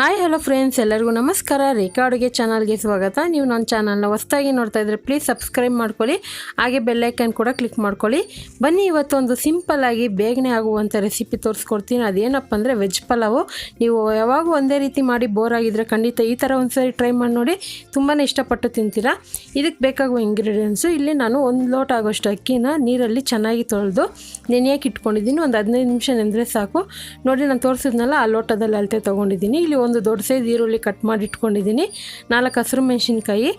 Hi hello friends, ಎಲ್ಲರಿಗೂ ನಮಸ್ಕಾರ. ರೇಖಾ ಅಡುಗೆ ಚಾನಲ್ಗೆ ಸ್ವಾಗತ. ನೀವು ನನ್ನ ಚಾನಲ್ನ ಹೊಸದಾಗಿ ನೋಡ್ತಾ ಇದ್ದರೆ ಪ್ಲೀಸ್ ಸಬ್ಸ್ಕ್ರೈಬ್ ಮಾಡ್ಕೊಳ್ಳಿ, ಹಾಗೆ ಬೆಲ್ ಐಕನ್ ಕೂಡ ಕ್ಲಿಕ್ ಮಾಡ್ಕೊಳ್ಳಿ. ಬನ್ನಿ, ಇವತ್ತು ಒಂದು ಸಿಂಪಲ್ಲಾಗಿ ಬೇಗನೆ ಆಗುವಂಥ ರೆಸಿಪಿ ತೋರಿಸ್ಕೊಡ್ತೀನಿ. ಅದೇನಪ್ಪ ಅಂದರೆ ವೆಜ್ ಪಲಾವು. ನೀವು ಯಾವಾಗೂ ಒಂದೇ ರೀತಿ ಮಾಡಿ ಬೋರ್ ಆಗಿದ್ದರೆ ಖಂಡಿತ ಈ ಥರ ಒಂದು ಸರಿ ಟ್ರೈ ಮಾಡಿ ನೋಡಿ, ತುಂಬಾ ಇಷ್ಟಪಟ್ಟು ತಿಂತೀರಾ. ಇದಕ್ಕೆ ಬೇಕಾಗುವ ಇಂಗ್ರೀಡಿಯೆಂಟ್ಸು, ಇಲ್ಲಿ ನಾನು 1 ಲೋಟ ಆಗೋಷ್ಟು ಅಕ್ಕಿನ ನೀರಲ್ಲಿ ಚೆನ್ನಾಗಿ ತೊಳೆದು ನೆನೆಯಕ್ಕೆ ಇಟ್ಕೊಂಡಿದ್ದೀನಿ. ಒಂದು 15 ನಿಮಿಷ ನೆಂದರೆ ಸಾಕು. ನೋಡಿ, ನಾನು ತೋರಿಸಿದ್ನಲ್ಲ ಆ ಲೋಟದಲ್ಲಿ ಅಳತೆ ತೊಗೊಂಡಿದ್ದೀನಿ. ಇಲ್ಲಿ ಒಂದು ದೊಡ್ಡ ಸೈಜ್ ಈರುಳ್ಳಿ ಕಟ್ ಮಾಡಿ ಇಟ್ಕೊಂಡಿದ್ದೀನಿ, 4 ಹಸಿರು ಮೆಣಸಿನ್ಕಾಯಿ,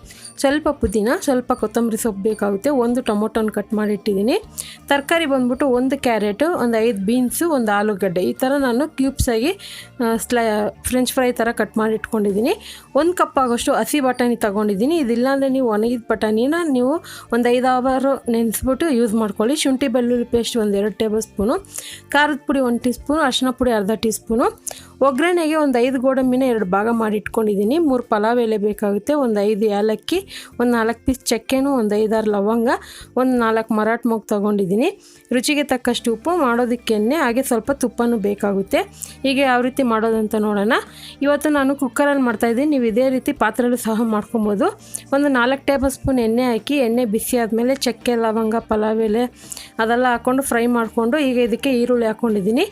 ಸ್ವಲ್ಪ ಪುದೀನ, ಸ್ವಲ್ಪ ಕೊತ್ತಂಬರಿ ಸೊಪ್ಪು ಬೇಕಾಗುತ್ತೆ, 1 ಟೊಮೊಟೊನ ಕಟ್ ಮಾಡಿ ಇಟ್ಟಿದ್ದೀನಿ. ತರಕಾರಿ ಬಂದ್ಬಿಟ್ಟು 1 ಕ್ಯಾರೆಟು, ಒಂದು 5 ಬೀನ್ಸು, ಒಂದು ಆಲೂಗಡ್ಡೆ, ಈ ಥರ ನಾನು ಕ್ಯೂಬ್ಸಾಗಿ ಫ್ರೆಂಚ್ ಫ್ರೈ ಥರ ಕಟ್ ಮಾಡಿ ಇಟ್ಕೊಂಡಿದ್ದೀನಿ. 1 ಕಪ್ ಆಗೋಷ್ಟು ಹಸಿ ಬಟಾಣಿ ತೊಗೊಂಡಿದ್ದೀನಿ. ಇದಿಲ್ಲಾಂದರೆ ನೀವು ಒಣಗಿದ ಬಟಾಣಿನ ನೀವು ಒಂದು 5 ಅವರ್ ನೆನೆಸ್ಬಿಟ್ಟು ಯೂಸ್ ಮಾಡ್ಕೊಳ್ಳಿ. ಶುಂಠಿ ಬೆಳ್ಳುಳ್ಳಿ ಪೇಸ್ಟ್ ಒಂದು 2 ಟೇಬಲ್ ಸ್ಪೂನು, ಖಾರದ ಪುಡಿ 1 ಟೀ ಸ್ಪೂನು, ಅರಿಶಿನ ಪುಡಿ ಅರ್ಧ ಟೀ ಸ್ಪೂನು, ಒಗ್ಗರಣೆಗೆ ಒಂದು 5 ಗೋಡಂಬಿನ 2 ಭಾಗ ಮಾಡಿ ಇಟ್ಕೊಂಡಿದ್ದೀನಿ. 3 ಪಲಾವ್ ಎಲೆ ಬೇಕಾಗುತ್ತೆ, ಒಂದು 5 ಏಲಕ್ಕಿ, ಒಂದು 4 ಪೀಸ್ ಚಕ್ಕೆನೂ, ಒಂದು 5-6 ಲವಂಗ, ಒಂದು 4 ಮರಾಠ ಮೊಗ್ಗು ತೊಗೊಂಡಿದ್ದೀನಿ. ರುಚಿಗೆ ತಕ್ಕಷ್ಟು ಉಪ್ಪು, ಮಾಡೋದಕ್ಕೆ ಎಣ್ಣೆ, ಹಾಗೆ ಸ್ವಲ್ಪ ತುಪ್ಪನೂ ಬೇಕಾಗುತ್ತೆ. ಹೀಗೆ ಯಾವ ರೀತಿ ಮಾಡೋದಂತ ನೋಡೋಣ. ಇವತ್ತು ನಾನು ಕುಕ್ಕರಲ್ಲಿ ಮಾಡ್ತಾಯಿದ್ದೀನಿ, ನೀವು ಇದೇ ರೀತಿ ಪಾತ್ರೆಯಲ್ಲೂ ಸಹ ಮಾಡ್ಕೊಬೋದು. ಒಂದು 4 ಟೇಬಲ್ ಸ್ಪೂನ್ ಎಣ್ಣೆ ಹಾಕಿ, ಎಣ್ಣೆ ಬಿಸಿ ಆದಮೇಲೆ ಚಕ್ಕೆ, ಲವಂಗ, ಪಲಾವ್ ಎಲೆ ಅದೆಲ್ಲ ಹಾಕ್ಕೊಂಡು ಫ್ರೈ ಮಾಡಿಕೊಂಡು, ಈಗ ಇದಕ್ಕೆ ಈರುಳ್ಳಿ ಹಾಕ್ಕೊಂಡಿದ್ದೀನಿ.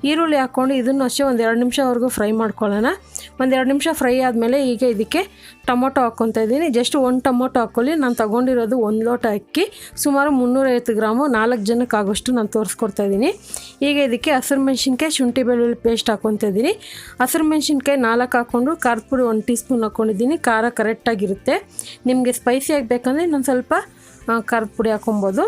ಈರುಳ್ಳಿ ಹಾಕ್ಕೊಂಡು ಇದನ್ನು ಅಷ್ಟೇ ಒಂದು 2 ನಿಮಿಷವರೆಗೂ ಫ್ರೈ ಮಾಡ್ಕೊಳ್ಳೋಣ. ಒಂದು 2 ನಿಮಿಷ ಫ್ರೈ ಆದಮೇಲೆ ಈಗ ಇದಕ್ಕೆ ಟೊಮೊಟೊ ಹಾಕ್ಕೊತಾ ಇದ್ದೀನಿ. ಜಸ್ಟ್ 1 ಟೊಮೊಟೊ ಹಾಕ್ಕೊಳ್ಳಿ. ನಾನು ತೊಗೊಂಡಿರೋದು 1 ಲೋಟ ಅಕ್ಕಿ, ಸುಮಾರು 350 ಗ್ರಾಮು, 4 ಜನಕ್ಕೆ ಆಗೋಷ್ಟು ನಾನು ತೋರಿಸ್ಕೊಡ್ತಾ ಇದ್ದೀನಿ. ಈಗ ಇದಕ್ಕೆ ಹಸಿರು ಮೆಣಸಿನ್ಕಾಯಿ, ಶುಂಠಿ ಬೆಳ್ಳುಳ್ಳಿ ಪೇಸ್ಟ್ ಹಾಕ್ಕೊತಾ ಇದ್ದೀನಿ. ಹಸಿರು ಮೆಣಸಿನ್ಕಾಯಿ 4 ಹಾಕ್ಕೊಂಡು, ಖಾರದ ಪುಡಿ 1 ಟೀ ಸ್ಪೂನ್ ಹಾಕ್ಕೊಂಡಿದ್ದೀನಿ. ಖಾರ ಕರೆಕ್ಟಾಗಿರುತ್ತೆ. ನಿಮಗೆ ಸ್ಪೈಸಿಯಾಗಿ ಬೇಕಂದರೆ ಇನ್ನೊಂದು ಸ್ವಲ್ಪ ಖಾರದ ಪುಡಿ ಹಾಕ್ಕೊಬೋದು.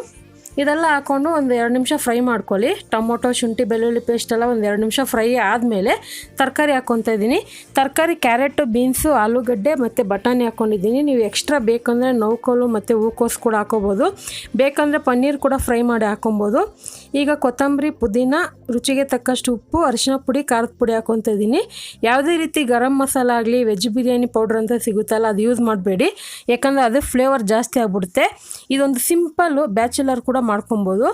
ಇದೆಲ್ಲ ಹಾಕ್ಕೊಂಡು ಒಂದು 2 ನಿಮಿಷ ಫ್ರೈ ಮಾಡ್ಕೊಳ್ಳಿ. ಟೊಮೊಟೊ, ಶುಂಠಿ ಬೆಳ್ಳುಳ್ಳಿ ಪೇಸ್ಟೆಲ್ಲ ಒಂದು 2 ನಿಮಿಷ ಫ್ರೈ ಆದಮೇಲೆ ತರಕಾರಿ ಹಾಕ್ಕೊತಾ ಇದ್ದೀನಿ. ತರಕಾರಿ ಕ್ಯಾರೆಟು, ಬೀನ್ಸು, ಆಲೂಗಡ್ಡೆ ಮತ್ತು ಬಟಾಣಿ ಹಾಕ್ಕೊಂಡಿದ್ದೀನಿ. ನೀವು ಎಕ್ಸ್ಟ್ರಾ ಬೇಕಂದರೆ ನೌಕೋಲು ಮತ್ತು ಹೂಕೋಸು ಕೂಡ ಹಾಕ್ಕೋಬೋದು. ಬೇಕಂದರೆ ಪನ್ನೀರ್ ಕೂಡ ಫ್ರೈ ಮಾಡಿ ಹಾಕ್ಕೊಬೋದು. ಈಗ ಕೊತ್ತಂಬರಿ, ಪುದೀನ, ರುಚಿಗೆ ತಕ್ಕಷ್ಟು ಉಪ್ಪು, ಅರಿಶಿನ ಪುಡಿ, ಖಾರದ ಪುಡಿ ಹಾಕ್ಕೊತಾ ಇದ್ದೀನಿ. ಯಾವುದೇ ರೀತಿ ಗರಂ ಮಸಾಲ ಆಗಲಿ, ವೆಜ್ ಬಿರಿಯಾನಿ ಪೌಡ್ರ್ ಅಂತ ಸಿಗುತ್ತಲ್ಲ, ಅದು ಯೂಸ್ ಮಾಡಬೇಡಿ, ಯಾಕಂದರೆ ಅದು ಫ್ಲೇವರ್ ಜಾಸ್ತಿ ಆಗಿಬಿಡುತ್ತೆ. ಇದೊಂದು ಸಿಂಪಲ್ಲು ಬ್ಯಾಚುಲರ್ ಕೂಡ ಮಾಡ್ಕೊಬೋದು.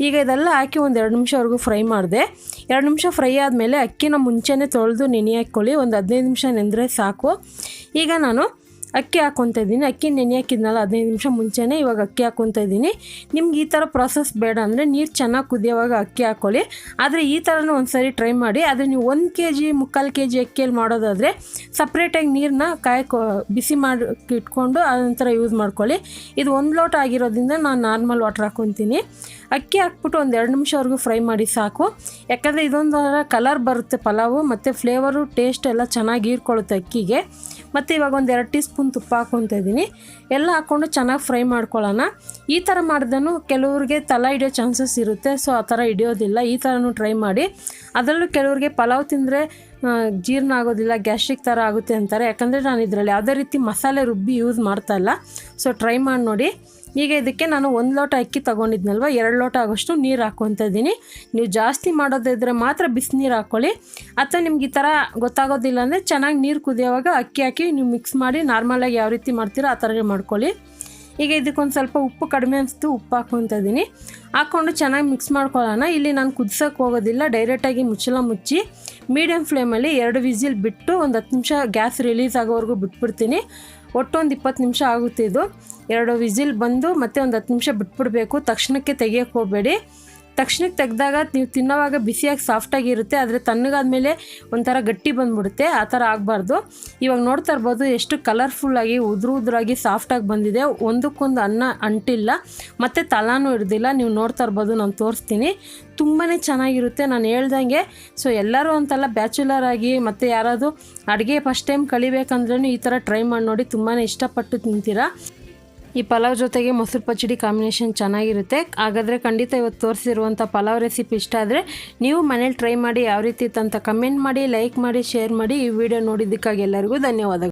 ಈಗ ಇದೆಲ್ಲ ಹಾಕಿ ಒಂದು 2 ನಿಮಿಷವರೆಗೂ ಫ್ರೈ ಮಾಡಿದೆ. 2 ನಿಮಿಷ ಫ್ರೈ ಆದಮೇಲೆ ಅಕ್ಕಿನ ಮುಂಚೆನೇ ತೊಳೆದು ನೆನೆ ಹಾಕ್ಕೊಳ್ಳಿ. ಒಂದು 15 ನಿಮಿಷ ನೆಂದರೆ ಸಾಕು. ಈಗ ನಾನು ಅಕ್ಕಿ ಹಾಕ್ಕೊತಾ ಇದ್ದೀನಿ. ಅಕ್ಕಿ ನೆನೆ ಹಾಕಿದ್ನಲ್ಲ 15 ನಿಮಿಷ ಮುಂಚೆನೇ, ಇವಾಗ ಅಕ್ಕಿ ಹಾಕ್ಕೊತಾ ಇದ್ದೀನಿ. ನಿಮ್ಗೆ ಈ ಥರ ಪ್ರಾಸೆಸ್ ಬೇಡ ಅಂದರೆ ನೀರು ಚೆನ್ನಾಗಿ ಕುದಿಯೋವಾಗ ಅಕ್ಕಿ ಹಾಕ್ಕೊಳ್ಳಿ. ಆದರೆ ಈ ಥರನೂ ಒಂದು ಸರಿ ಟ್ರೈ ಮಾಡಿ. ಆದರೆ ನೀವು 1 kg 3/4 kg ಅಕ್ಕಿಯಲ್ಲಿ ಮಾಡೋದಾದರೆ ಸಪ್ರೇಟಾಗಿ ನೀರನ್ನ ಬಿಸಿ ಮಾಡಿ ಇಟ್ಕೊಂಡು ಅದೊಂಥರ ಯೂಸ್ ಮಾಡ್ಕೊಳ್ಳಿ. ಇದು 1 ಲೋಟ ಆಗಿರೋದ್ರಿಂದ ನಾನು ನಾರ್ಮಲ್ ವಾಟರ್ ಹಾಕ್ಕೊತೀನಿ. ಅಕ್ಕಿ ಹಾಕ್ಬಿಟ್ಟು ಒಂದು 2 ನಿಮಿಷವರೆಗೂ ಫ್ರೈ ಮಾಡಿ ಸಾಕು. ಯಾಕಂದರೆ ಇದೊಂದು ಕಲರ್ ಬರುತ್ತೆ ಪಲಾವು, ಮತ್ತು ಫ್ಲೇವರು ಟೇಸ್ಟ್ ಎಲ್ಲ ಚೆನ್ನಾಗಿ ಹೀರ್ಕೊಳ್ಳುತ್ತೆ ಅಕ್ಕಿಗೆ. ಮತ್ತು ಇವಾಗ ಒಂದು 2 ಟೀ ಸ್ಪೂನ್ ತುಪ್ಪ ಹಾಕ್ಕೊತಾ ಇದ್ದೀನಿ. ಎಲ್ಲ ಹಾಕ್ಕೊಂಡು ಚೆನ್ನಾಗಿ ಫ್ರೈ ಮಾಡ್ಕೊಳ್ಳೋಣ. ಈ ಥರ ಮಾಡಿದನು ಕೆಲವ್ರಿಗೆ ತಲೆ ಹಿಡಿಯೋ ಚಾನ್ಸಸ್ ಇರುತ್ತೆ, ಸೊ ಆ ಥರ ಹಿಡಿಯೋದಿಲ್ಲ. ಈ ಥರನೂ ಟ್ರೈ ಮಾಡಿ. ಅದರಲ್ಲೂ ಕೆಲವ್ರಿಗೆ ಪಲಾವ್ ತಿಂದರೆ ಜೀರ್ಣ ಆಗೋದಿಲ್ಲ, ಗ್ಯಾಸ್ಟ್ರಿಕ್ ಥರ ಆಗುತ್ತೆ ಅಂತಾರೆ. ಯಾಕಂದರೆ ನಾನು ಇದರಲ್ಲಿ ಯಾವುದೇ ರೀತಿ ಮಸಾಲೆ ರುಬ್ಬಿ ಯೂಸ್ ಮಾಡ್ತಾಯಿಲ್ಲ, ಸೊ ಟ್ರೈ ಮಾಡಿ ನೋಡಿ. ಈಗ ಇದಕ್ಕೆ ನಾನು 1 ಲೋಟ ಅಕ್ಕಿ ತೊಗೊಂಡಿದ್ನಲ್ವ, 2 ಲೋಟ ಆಗೋಷ್ಟು ನೀರು ಹಾಕ್ಕೊತಾ ಇದ್ದೀನಿ. ನೀವು ಜಾಸ್ತಿ ಮಾಡೋದಿದ್ರೆ ಮಾತ್ರ ಬಿಸಿನೀರು ಹಾಕ್ಕೊಳ್ಳಿ. ಅಥವಾ ನಿಮ್ಗೆ ಈ ಥರ ಗೊತ್ತಾಗೋದಿಲ್ಲ ಅಂದರೆ ಚೆನ್ನಾಗಿ ನೀರು ಕುದಿಯೋವಾಗ ಅಕ್ಕಿ ಹಾಕಿ ನೀವು ಮಿಕ್ಸ್ ಮಾಡಿ ನಾರ್ಮಲಾಗಿ ಯಾವ ರೀತಿ ಮಾಡ್ತೀರೋ ಆ ಥರ ಮಾಡ್ಕೊಳ್ಳಿ. ಈಗ ಇದಕ್ಕೊಂದು ಸ್ವಲ್ಪ ಉಪ್ಪು ಕಡಿಮೆ ಅನಿಸ್ತು, ಉಪ್ಪು ಹಾಕ್ಕೊತಾ ಇದ್ದೀನಿ. ಹಾಕ್ಕೊಂಡು ಚೆನ್ನಾಗಿ ಮಿಕ್ಸ್ ಮಾಡ್ಕೊಳ್ಳೋಣ. ಇಲ್ಲಿ ನಾನು ಕುದಿಸೋಕೆ ಹೋಗೋದಿಲ್ಲ, ಡೈರೆಕ್ಟಾಗಿ ಮುಚ್ಚಳ ಮುಚ್ಚಿ ಮೀಡಿಯಮ್ ಫ್ಲೇಮಲ್ಲಿ 2 ವಿಸಿಲ್ ಬಿಟ್ಟು ಒಂದು 10 ನಿಮಿಷ ಗ್ಯಾಸ್ ರಿಲೀಸ್ ಆಗೋವರೆಗೂ ಬಿಟ್ಬಿಡ್ತೀನಿ. ಒಟ್ಟು ಒಂದು 20 ನಿಮಿಷ ಆಗುತ್ತೆ ಇದು. 2 ವಿಸಿಲ್ ಬಂದು ಮತ್ತೆ ಒಂದು 10 ನಿಮಿಷ ಬಿಟ್ಬಿಡಬೇಕು. ತಕ್ಷಣಕ್ಕೆ ತೆಗಿಯೋಕ್ಕೆ ಹೋಗಬೇಡಿ. ತಕ್ಷಣಕ್ಕೆ ತೆಗೆದಾಗ ನೀವು ತಿನ್ನೋವಾಗ ಬಿಸಿಯಾಗಿ ಸಾಫ್ಟಾಗಿರುತ್ತೆ, ಆದರೆ ತಣ್ಣಗಾದ್ಮೇಲೆ ಒಂಥರ ಗಟ್ಟಿ ಬಂದುಬಿಡುತ್ತೆ. ಆ ಥರ ಆಗಬಾರ್ದು. ಇವಾಗ ನೋಡ್ತಾ ಇರ್ಬೋದು ಎಷ್ಟು ಕಲರ್ಫುಲ್ಲಾಗಿ ಉದುರಾಗಿ ಸಾಫ್ಟಾಗಿ ಬಂದಿದೆ. ಒಂದಕ್ಕೊಂದು ಅನ್ನ ಅಂಟಿಲ್ಲ ಮತ್ತು ತಲಾನೂ ಹಿಡ್ದಿಲ್ಲ. ನೀವು ನೋಡ್ತಾ ಇರ್ಬೋದು, ನಾನು ತೋರಿಸ್ತೀನಿ. ತುಂಬಾ ಚೆನ್ನಾಗಿರುತ್ತೆ ನಾನು ಹೇಳ್ದಂಗೆ. ಸೊ ಎಲ್ಲರೂ ಅಂತಲ್ಲ, ಬ್ಯಾಚುಲರ್ ಆಗಿ ಮತ್ತು ಯಾರಾದರೂ ಅಡುಗೆ ಫಸ್ಟ್ ಟೈಮ್ ಕಲಿಬೇಕಂದ್ರೂ ಈ ಥರ ಟ್ರೈ ಮಾಡಿ ನೋಡಿ, ತುಂಬಾ ಇಷ್ಟಪಟ್ಟು ತಿಂತೀರಾ. ಈ ಪಲಾವ್ ಜೊತೆಗೆ ಮೊಸರು ಪಚ್ಚಡಿ ಕಾಂಬಿನೇಷನ್ ಚೆನ್ನಾಗಿರುತ್ತೆ. ಹಾಗಾದರೆ ಖಂಡಿತ ಇವತ್ತು ತೋರಿಸಿರುವಂಥ ಪಲಾವ್ ರೆಸಿಪಿ ಇಷ್ಟ ಆದರೆ ನೀವು ಮನೇಲಿ ಟ್ರೈ ಮಾಡಿ. ಯಾವ ರೀತಿ ಇತ್ತು ಅಂತ ಕಮೆಂಟ್ ಮಾಡಿ, ಲೈಕ್ ಮಾಡಿ, ಶೇರ್ ಮಾಡಿ. ಈ ವಿಡಿಯೋ ನೋಡಿದ್ದಕ್ಕಾಗಿ ಎಲ್ಲರಿಗೂ ಧನ್ಯವಾದಗಳು.